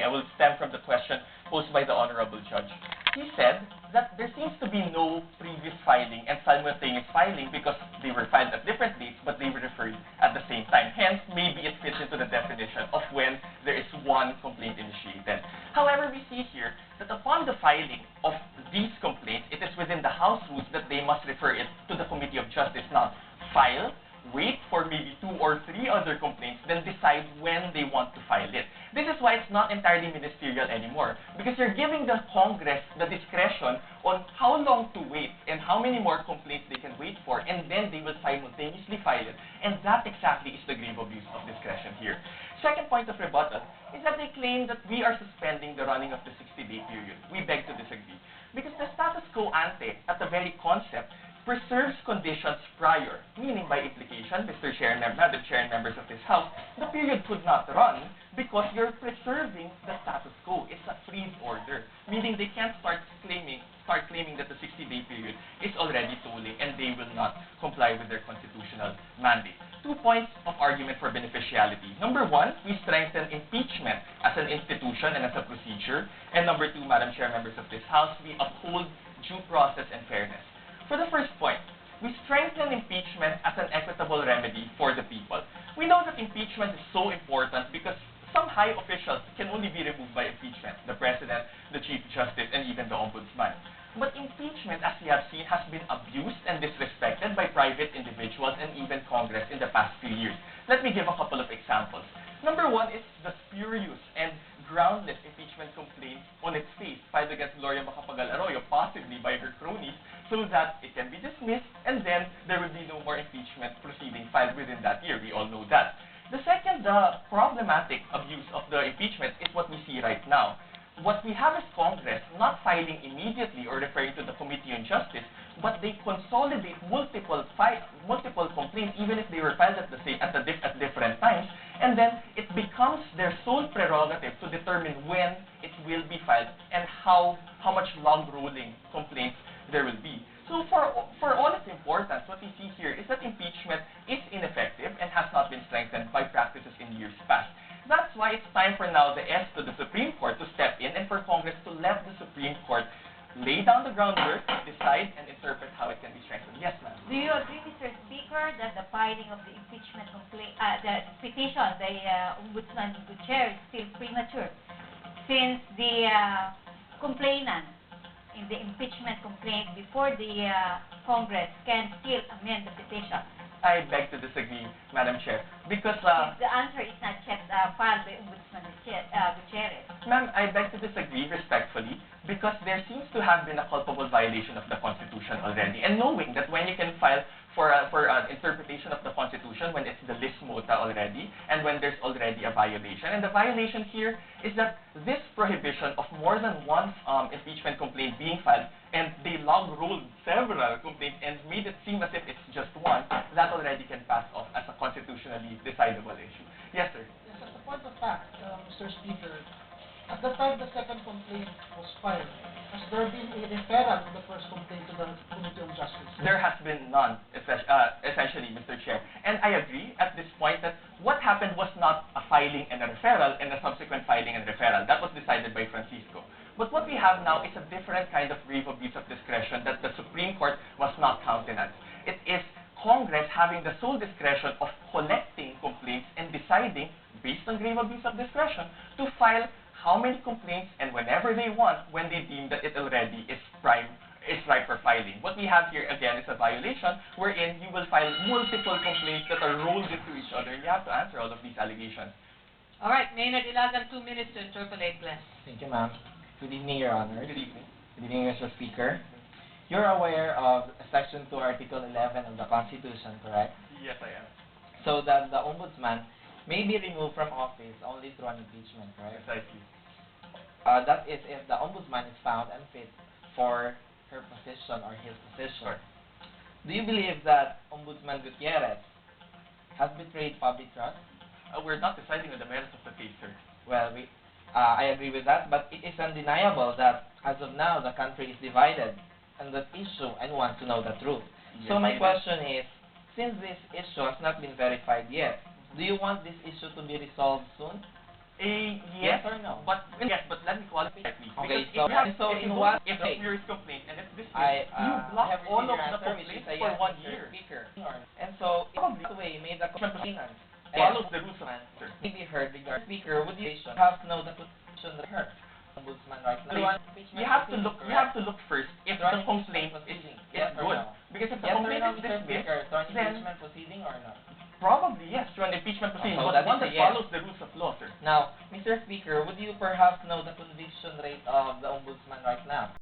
I will stem from the question posed by the Honorable Judge. He said that there seems to be no previous filing and simultaneous filing because they were filed at different dates, but they were referred at the same time. Hence, maybe it fits into the definition of when there is one complaint initiated. However, we see here that upon the filing of these complaints, it is within the House rules that they must refer it to the Committee of Justice, not file, wait for maybe 2 or 3 other complaints, then decide when they want to file it. This is why it's not entirely ministerial anymore, because you're giving the Congress the discretion on how long to wait and how many more complaints they can wait for, and then they will simultaneously file it. And that exactly is the grave abuse of discretion here. Second point of rebuttal is that they claim that we are suspending the running of the 60-day period. We beg to disagree, because the status quo ante, at the very concept, preserves conditions prior, meaning by implication, Mr. Chairman, Madam Chair, and members of this House, the period could not run because you're preserving the status quo. It's a freeze order, meaning they can't start claiming that the 60-day period is already tolling and they will not comply with their constitutional mandate. 2 points of argument for beneficiality. Number 1, we strengthen impeachment as an institution and as a procedure. And number 2, Madam Chair, members of this House, we uphold due process and fairness. For the first point, we strengthen impeachment as an equitable remedy for the people. We know that impeachment is so important because some high officials can only be removed by impeachment, the President, the Chief Justice, and even the Ombudsman. But impeachment, as we have seen, has been abused and disrespected by private individuals and even Congress in the past few years. Let me give a couple of examples. Number 1 is the spurious and groundless impeachment complaint on its face filed against Gloria Macapagal Arroyo, possibly by her cronies, so that it can be dismissed and then there will be no more impeachment proceeding filed within that year. We all know that. The second problematic abuse of the impeachment is what we see right now. What we have is Congress not filing immediately or referring to the Committee on Justice, but they consolidate multiple complaints, even if they were filed at different times, and then it becomes their sole prerogative to determine when it will be filed and how much long-rolling complaints there will be. So for all its importance, what we see here is that impeachment is ineffective and has not been strengthened by practices in years past. That's why it's time for now the S to the Supreme Court to step in and for Congress to let the Supreme Court lay down the groundwork, decide, and interpret how it can be strengthened. Yes, ma'am. Do you agree, Mr. Speaker, that the filing of the impeachment complaint, the petition, the Ombudsman would chair is still premature, since the complainant in the impeachment complaint before the Congress can still amend the petition? I beg to disagree, Madam Chair, because If the answer is not yet filed by Ombudsman Gutierrez. Ma'am, I beg to disagree respectfully because there seems to have been a culpable violation of the Constitution already. And knowing that when you can file for interpretation of the Constitution when it's the lis mota already and when there's already a violation. And the violation here is that this prohibition of more than one impeachment complaint being filed, and they log-rolled several complaints and made it seem as if it's just one, that already can pass off as a constitutionally decidable issue. Yes, sir. Yes, as a point of fact, Mr. Speaker, at the time the second complaint was filed, has there been a referral of the first complaint to the Committee on Justice? There has been none, essentially, Mr. Chair. And I agree at this point that what happened was not a filing and a referral and a subsequent filing and referral. That was decided by Francisco. But what we have now is a different kind of grave abuse of discretion that the Supreme Court was not countenance. It is Congress having the sole discretion of collecting complaints and deciding, based on grave abuse of discretion, to file how many complaints and whenever they want when they deem that it already is ripe for filing. What we have here, again, is a violation wherein you will file multiple complaints that are rolled into each other, and you have to answer all of these allegations. All right, Maynard Ilagan, 2 minutes to interpolate, please. Thank you, ma'am. Good evening, Your Honor. Good evening. Good evening, Mr. Speaker. You're aware of Section 2, Article 11 of the Constitution, correct? Yes, I am. So that the Ombudsman may be removed from office only through an impeachment, right? Precisely. That is if the Ombudsman is found unfit for her position or his position. Sure. Do you believe that Ombudsman Gutierrez has betrayed public trust? We're not deciding on the merits of the case, sir. Well, I agree with that, but it is undeniable that as of now the country is divided on that issue and wants to know the truth. Yes, So my question is, since this issue has not been verified yet, do you want this issue to be resolved soon? Yes, Yes or no? but let me qualify, please. Okay, Because so if in you what if way? your complaint and it's dismissed, I you block have all received of your the answer, which is complaints a for yes, 1 Mr. year. Speaker. And so, Probably in the way made the complainant follows the rules of answer. may be heard regarding Speaker, would you have to know the position of her ombudsman right now? You have to look. You have to look first if the complaint is Yes or good. no? Because if the Yes or complaint no, is Mr. dismissed, Speaker, through an then impeachment proceeding or no? probably yes, through an impeachment proceeding, so but that one is a that yes. follows the rules of law, sir. Now, Mr. Speaker, would you perhaps know the conviction rate of the ombudsman right now?